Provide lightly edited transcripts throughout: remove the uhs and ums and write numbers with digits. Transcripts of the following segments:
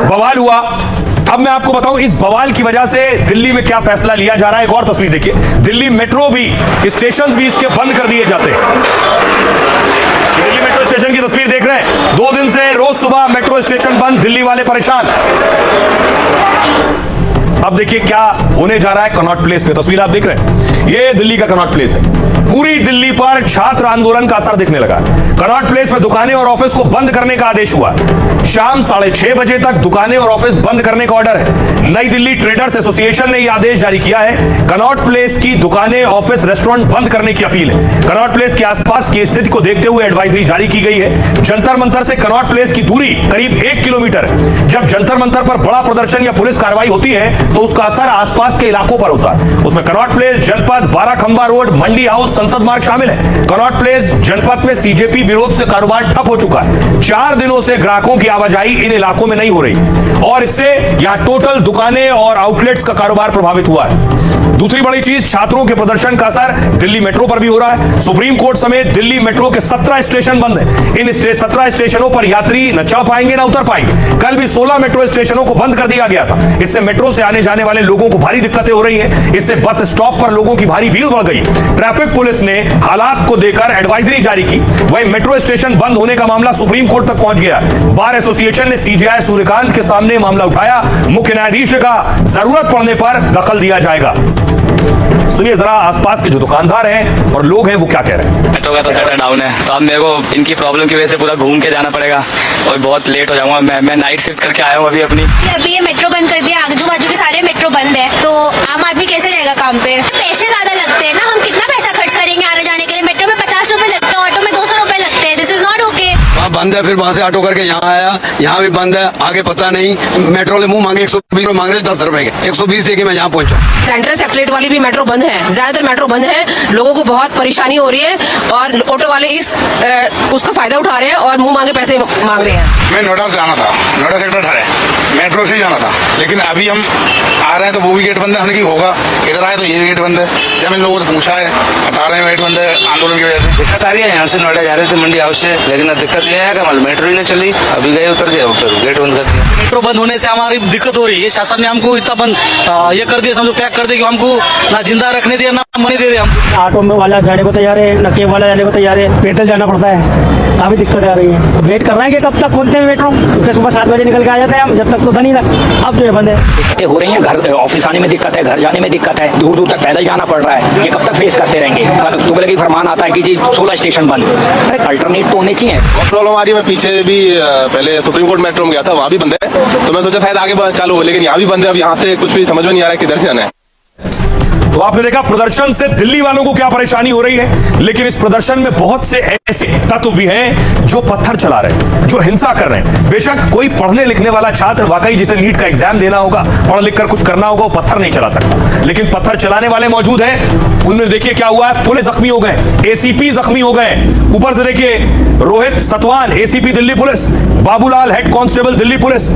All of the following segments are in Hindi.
बवाल हुआ। अब मैं आपको बताऊं इस बवाल की वजह से दिल्ली में क्या फैसला लिया जा रहा है। एक और तस्वीर देखिए, दिल्ली मेट्रो भी, स्टेशन भी इसके बंद कर दिए जाते हैं। दिल्ली मेट्रो स्टेशन की तस्वीर देख रहे हैं, 2 दिन से रोज सुबह मेट्रो स्टेशन बंद, दिल्ली वाले परेशान। अब देखिए क्या होने जा रहा है कनॉट प्लेस पे। तस्वीर आप देख रहे हैं, ये दिल्ली का कनॉट प्लेस है। पूरी दिल्ली पर छात्र आंदोलन का असर दिखने लगा। कनॉट प्लेस में दुकानें और ऑफिस को बंद करने का आदेश हुआ। शाम 6:30 बजे तक दुकानें और ऑफिस बंद करने का ऑर्डर है। नई दिल्ली ट्रेडर्स एसोसिएशन ने यह आदेश जारी किया है। कनॉट प्लेस की दुकानें, ऑफिस, रेस्टोरेंट बंद करने की अपील है। कनॉट प्लेस के आसपास की स्थिति को देखते हुए एडवाइजरी जारी की गई है। जंतर मंतर से कनॉट प्लेस की दूरी करीब 1 किलोमीटर है। जब जंतर मंतर पर बड़ा प्रदर्शन या पुलिस कार्रवाई होती है तो उसका असर आसपास के इलाकों पर होता है। उसमें कनॉट प्लेस, जनपद, 12 खंबा रोड, मंडी हाउस, संसद मार्ग शामिल है। कनॉट प्लेस जनपद में सीजेपी विरोध से कारोबार ठप हो चुका है। 4 दिनों से ग्राहकों की आवाजाही इन इलाकों में नहीं हो रही और इससे यहां टोटल दुकानें और आउटलेट्स का कारोबार प्रभावित हुआ है। दूसरी बड़ी चीज, छात्रों के प्रदर्शन का असर दिल्ली मेट्रो पर भी हो रहा है। सुप्रीम कोर्ट समेत दिल्ली मेट्रो के 17 स्टेशन बंद है। इन 17 स्टेशनों पर यात्री न चढ़ पाएंगे न उतर पाएंगे। कल भी 16 मेट्रो स्टेशनों को बंद कर दिया गया था। इससे मेट्रो से आने जाने वाले लोगों को भारी दिक्कतें हो रही हैं। इससे बस स्टॉप पर लोगों की भारी भीड़ बढ़ गई। ट्रैफिक पुलिस ने हालात को देखकर एडवाइजरी जारी की। वहीं मेट्रो स्टेशन बंद होने का मामला सुप्रीम कोर्ट तक पहुंच गया। बार एसोसिएशन ने सीजेआई सूर्यकांत के सामने मामला उठाया। मुख्य न्यायाधीश ने कहा जरूरत पड़ने पर दखल दिया जाएगा। सुनिए जरा आसपास के जो दुकानदार हैं और लोग हैं वो क्या कह रहे हैं। मेट्रो का तो शटर डाउन है, तो अब मेरे को इनकी प्रॉब्लम की वजह से पूरा घूम के जाना पड़ेगा और बहुत लेट हो जाऊंगा। मैं नाइट शिफ्ट करके आया हूँ अभी अपनी। अभी ये मेट्रो बंद कर दिया, आजू बाजू के सारे मेट्रो बंद है, तो आम आदमी कैसे जाएगा काम पे। पैसे ज्यादा लगते हैं ना, हम कितना पैसा खर्च करेंगे आने जाने के लिए। मेट्रो में 50 रुपए लगते हैं, ऑटो में 200 रुपए लगते हैं। This is not okay. वहाँ बंद है, फिर वहाँ से ऑटो करके यहाँ आया, यहाँ भी बंद है। आगे पता नहीं, मेट्रो ने मुंह मांगे 120 मांग रहे 10 रुपए के, 120 देके मैं यहाँ पहुंचा। सेंट्रल सेक्रेटरी वाली भी मेट्रो बंद है, ज्यादातर मेट्रो बंद है। लोगों को बहुत परेशानी हो रही है और ऑटो वाले उसका फायदा उठा रहे हैं और मुंह मांगे पैसे मांग रहे हैं। मैं नोएडा से जाना था, नोएडा सेक्टर 18 मेट्रो से ही जाना था, लेकिन अभी हम आ रहे हैं तो वो भी गेट बंद है। हमने की होगा, इधर आए तो ये गेट बंद है। जब इन लोगों ने पूछा है, बता रहे हैं गेट बंद है आंदोलन की वजह से। दिक्कत आ रही है, यहाँ से नोएडा जा रहे थे मंडी हाउस से, लेकिन दिक्कत ये है कि मेट्रो ही नहीं चली। अभी गए उतर गए, फिर गेट बंद कर दिया। मेट्रो बंद होने से हमारी दिक्कत हो रही है। शासन ने हमको इतना बंद ये कर दिया, समझो पैक कर दिया कि हमको ना जिंदा रखने दिया ना मनी दे रहे हमको। ऑटो में वाला जाने को तैयार है, न केब वाला जाने को तैयार है, पैदल जाना पड़ता है। काफी दिक्कत आ रही है। वेट कर रहे हैं कि कब तक खोलते हैं मेट्रो, क्योंकि सुबह 7 बजे निकल के आ जाते हैं हम, जब तक तो था नहीं था। अब जो है बंद है। दिक्कतें हो रही हैं, घर ऑफिस आने में दिक्कत है, घर जाने में दिक्कत है, दूर दूर तक पैदल जाना पड़ रहा है। ये कब तक फेस करते रहेंगे। सुबह की फरमान आता है कि जी 16 स्टेशन बंद। अरे अल्टरनेट तो होने चाहिए। प्रॉब्लम आ रही है। मैं पीछे भी पहले सुप्रीम कोर्ट मेट्रो में गया था, वहाँ भी बंद है, तो मैं सोचा शायद आगे चालू हो, लेकिन यहाँ भी बंद है। अब यहाँ से कुछ भी समझ में नहीं आ रहा है किधर से जाना है। तो आपने देखा प्रदर्शन से दिल्ली वालों को क्या परेशानी हो रही है, लेकिन इस प्रदर्शन में बहुत से ऐसे तत्व भी हैं जो पत्थर चला रहे हैं, जो हिंसा कर रहे हैं। बेशक कोई पढ़ने लिखने वाला छात्र वाकई जिसे नीट का एग्जाम देना होगा, पढ़ लिख कर कुछ करना होगा, वो पत्थर नहीं चला सकता, लेकिन पत्थर चलाने वाले मौजूद हैं। उनमें देखिए क्या हुआ है, पुलिस जख्मी हो गए, एसीपी जख्मी हो गए। ऊपर से देखिए Rohit Satwan ACP Delhi police, Babulal head constable Delhi police,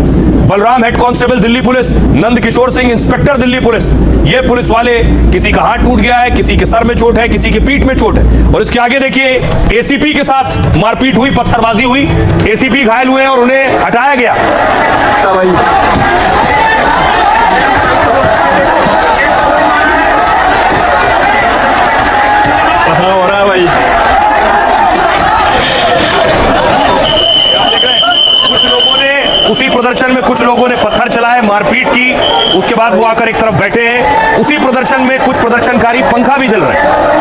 Balram head constable Delhi police, Nand Kishore Singh inspector Delhi police. ये पुलिस वाले, किसी का हाथ टूट गया है, किसी के सर में चोट है, किसी की पीठ में चोट है। और इसके आगे देखिए एसीपी के साथ मारपीट हुई, पत्थरबाजी हुई, एसीपी घायल हुए और उन्हें हटाया गया। हो रहा है भाई। उसी प्रदर्शन में कुछ लोगों ने पत्थर चलाए, मारपीट की, उसके बाद वो आकर एक तरफ बैठे हैं। उसी प्रदर्शन में कुछ प्रदर्शनकारी पंखा भी जल रहे हैं।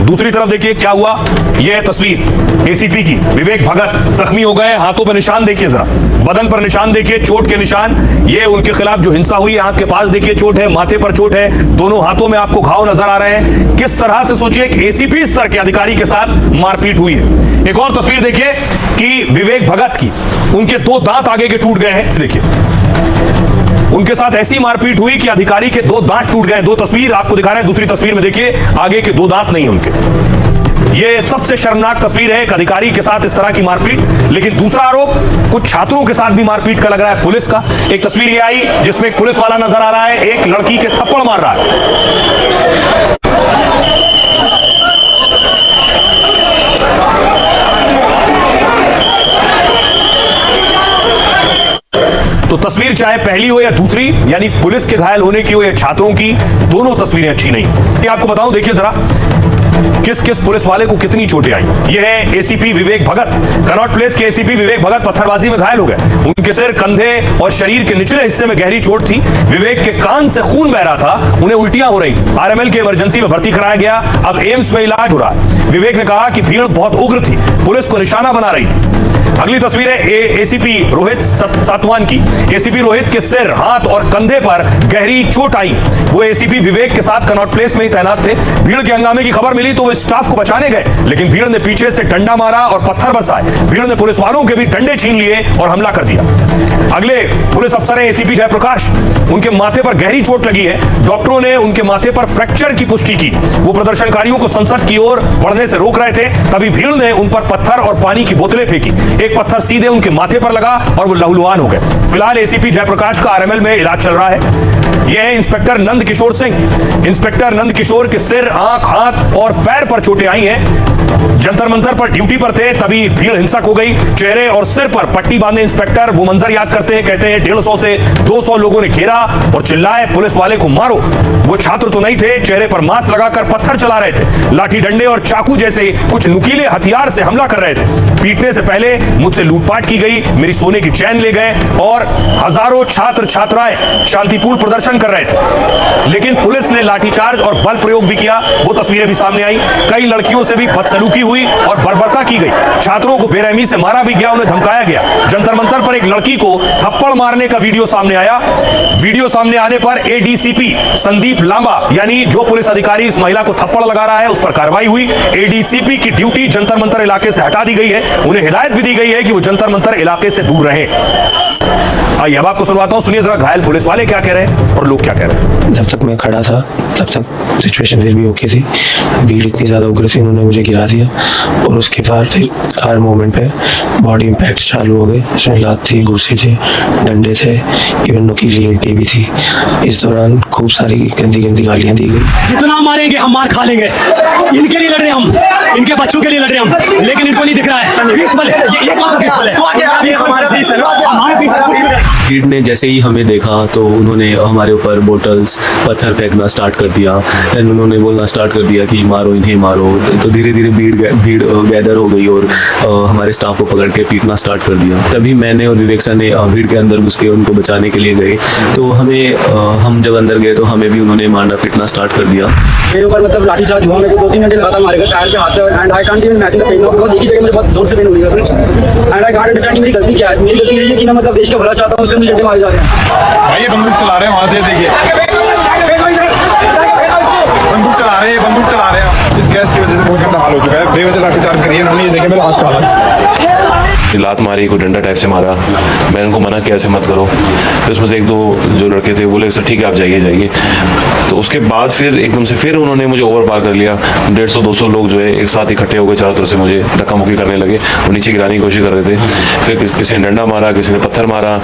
दूसरी तरफ देखिए क्या हुआ, यह तस्वीर एसीपी की, विवेक भगत जख्मी हो गए। हाथों पर निशान देखिए, जरा बदन पर निशान देखिए, चोट के निशान। ये उनके खिलाफ जो हिंसा हुई, आंख के पास देखिए चोट है, माथे पर चोट है, दोनों हाथों में आपको घाव नजर आ रहे हैं। किस तरह से सोचिए एक एसीपी स्तर के अधिकारी के साथ मारपीट हुई है। एक और तस्वीर देखिए कि विवेक भगत की, उनके 2 दांत आगे के टूट गए हैं। देखिए उनके साथ ऐसी मारपीट हुई कि अधिकारी के 2 दांत टूट गए। 2 तस्वीर आपको दिखा रहे हैं, दूसरी तस्वीर में देखिए आगे के 2 दांत नहीं उनके। ये सबसे शर्मनाक तस्वीर है, एक अधिकारी के साथ इस तरह की मारपीट। लेकिन दूसरा आरोप कुछ छात्रों के साथ भी मारपीट का लग रहा है, पुलिस का। एक तस्वीर ये आई जिसमें एक पुलिस वाला नजर आ रहा है, एक लड़की के थप्पड़ मार रहा है। तो तस्वीर चाहे पहली हो या दूसरी, यानी पुलिस के घायल होने की हो या छात्रों की, दोनों तस्वीरें अच्छी नहीं। ये आपको बताऊं, देखिए जरा किस किस पुलिस वाले को कितनी चोटें आई। ये है एसीपी विवेक भगत। कनॉट प्लेस के एसीपी विवेक भगत पत्थरबाजी में घायल हो गए। उनके सिर, कंधे और शरीर के निचले हिस्से में गहरी चोट थी। विवेक के कान से खून बह रहा था, उन्हें उल्टियां हो रही थी। आरएमएल के इमरजेंसी में भर्ती कराया गया, अब एम्स में इलाज हो रहा है। विवेक ने कहा कि भीड़ बहुत उग्र थी, पुलिस को निशाना बना रही थी। अगली तस्वीर है एसीपी रोहित सातवान की। एसीपी रोहित के सिर, हाथ और कंधे पर गहरी चोट आई। वो एसीपी विवेक के साथ कनॉट प्लेस में ही तैनात थे। भीड़ के हंगामे की खबर मिली तो वो स्टाफ को बचाने गए, लेकिन भीड़ ने पीछे से डंडा मारा और पत्थर बरसाए। भीड़ ने पुलिस वालों के भी डंडे छीन लिए और हमला कर दिया। अगले पुलिस अफसर है एसीपी जयप्रकाश। उनके माथे पर गहरी चोट लगी है। डॉक्टरों ने उनके माथे पर फ्रैक्चर की पुष्टि की। वो प्रदर्शनकारियों को संसद की ओर बढ़ने से रोक रहे थे, तभी भीड़ ने उन पर पत्थर और पानी की बोतलें फेंकी। एक पत्थर सीधे उनके माथे पर लगा और वो लहूलुहान हो गए। फिलहाल एसीपी जयप्रकाश का आरएमएल में इलाज चल रहा है। यह है इंस्पेक्टर नंद किशोर सिंह। इंस्पेक्टर नंद किशोर के सिर, आंख, हाथ और पैर पर चोटें आई हैं। जंतर मंतर पर ड्यूटी पर थे, तभी भीड़ हिंसक हो गई। चेहरे और सिर पर पट्टी बांधे इंस्पेक्टर वो मंजर याद करते हैं। कहते हैं 150 से 200 लोगों ने घेरा और चिल्लाए, पुलिस वाले को मारो। वो छात्र तो नहीं थे, चेहरे पर मास्क लगाकर पत्थर चला रहे थे। लाठी डंडे और चाकू जैसे कुछ नुकीले हथियार से हमला कर रहे थे। पीटने से पहले मुझसे लूटपाट की गई, मेरी सोने की चैन ले गए और हजारों छात्र छात्राएं शांतिपूर्ण प्रदर्शन कर रहे थे, लेकिन पुलिस ने लाठीचार्ज और बल प्रयोग भी किया। वो तस्वीरें भी सामने आई। कई लड़कियों से भी बदसलूकी हुई और बर्बरता की गई। छात्रों को बेरहमी से मारा भी गया, उन्हें धमकाया गया। जंतर मंतर पर एक लड़की को थप्पड़ मारने का वीडियो सामने आया। वीडियो सामने आने पर एडीसीपी संदीप लांबा, यानी जो पुलिस अधिकारी इस महिला को थप्पड़ लगा रहा है, उस पर कार्रवाई हुई। एडीसीपी की ड्यूटी जंतर मंतर इलाके से हटा दी गई है। उन्हें हिदायत भी दी गई है कि वो जंतर मंतर इलाके से दूर रहे। आइए अब आपको सुनवाता हूं, सुनिए जरा घायल पुलिस वाले क्या कह रहे हैं और लोग क्या कह रहे हैं। जब तक मैं खड़ा था तब तक सिचुएशन फिर भी ओके थी। भीड़ इतनी ज़्यादा उग्र थी, उन्होंने मुझे गिरा दिया और उसके बाद फिर हर मोमेंट पे बॉडी इम्पैक्ट चालू हो गए। इसमें लात थी, गुस्से थे, डंडे थे, इवन नुकीली ईंटें भी थी। इस दौरान खूब सारी गंदी गंदी गालियाँ दी गई। जितना मारेंगे हम मार खा लेंगे। इनके लिए लड़ रहे हम, इनके बच्चों के लिए लड़ रहे हम, लेकिन इनको नहीं दिख रहा है। पीसफुल है, ये कौन सा पीसफुल है? हमारा पीस है, हमारा पीस है। भीड़ ने जैसे ही हमें देखा तो उन्होंने हमारे ऊपर बोतल्स, पत्थर फेंकना स्टार्ट कर दिया। एंड उन्होंने बोलना स्टार्ट कर दिया कि मारो इन्हें मारो। तो धीरे धीरे भीड़ गैदर हो गई और हमारे स्टाफ को पकड़ के पीटना स्टार्ट कर दिया। तभी मैंने और विवेक सर ने भीड़ के अंदर घुस के उनको बचाने के लिए गए। तो हम जब अंदर गए तो हमें भी उन्होंने मारना पीटना स्टार्ट कर दिया। मेरे ऊपर मतलब लाठीचार्ज हुआ। मेरे को 2-3 घंटे लगातार मारेगा, टायर पे हाथ पे, and I can't even imagine the pain of, because एक ही जगह मुझे बहुत जोर से पेन हुई है। एंड आई कांट अंडरस्टैंड मेरी गलती क्या है। मेरी गलती ये है कि मैं मतलब देश का भला चाहता हूं, उससे मुझे डंडे मारे जा रहे हैं। भाई ये बंदूक चला रहे हैं, वहां से देखिए बंदूक चला रहे हैं, बंदूक चला रहे हैं। इस गैस की वजह से बहुत गंदा हाल हो चुका है। बेवजह लाठीचार्ज करिए, हमने ये देखे मेरा हाथ काला। लात मारी, कोई डंडा टाइप से मारा। मैंने उनको मना किया ऐसे मत करो। फिर उसमें से 1-2 जो लड़के थे बोले सर ठीक है आप जाइए। तो उसके बाद फिर एकदम से फिर उन्होंने मुझे ओवर पार कर लिया। 150-200 लोग जो है एक साथ इकट्ठे हो गए, चारों तरफ से मुझे धक्का मुक्की करने लगे और नीचे गिराने की कोशिश कर रहे थे। फिर किसी ने डंडा मारा, किसी ने पत्थर मारा,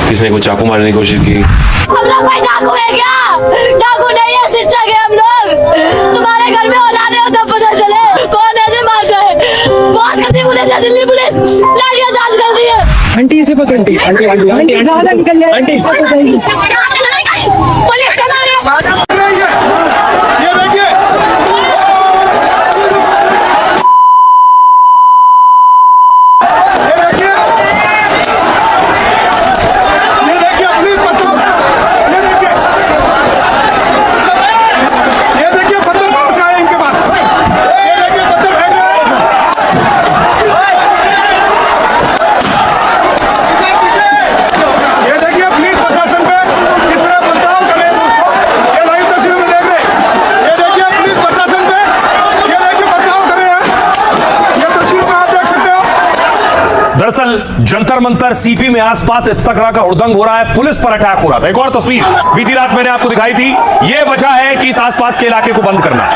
किसी ने कोई चाकू मारने की कोशिश की। हम लोग भाई डाकू है क्या? डाकू नहीं है, शिक्षक है हम लोग। तुम्हारे घर में औलाद है तब पता चले कौन ऐसे मारता है। बहुत गंदी पुलिस है, दिल्ली पुलिस लाठियां चार्ज कर दी है। आंटी से पकड़, आंटी ज्यादा निकल जाए। आंटी पुलिस के मारे दरअसल जंतर मंतर सीपी में आसपास इस तरह का हुड़दंग हो रहा है, पुलिस पर अटैक हो रहा था। एक और तस्वीर बीती रात मैंने आपको दिखाई थी। यह वजह है कि इस आसपास के इलाके को बंद करना।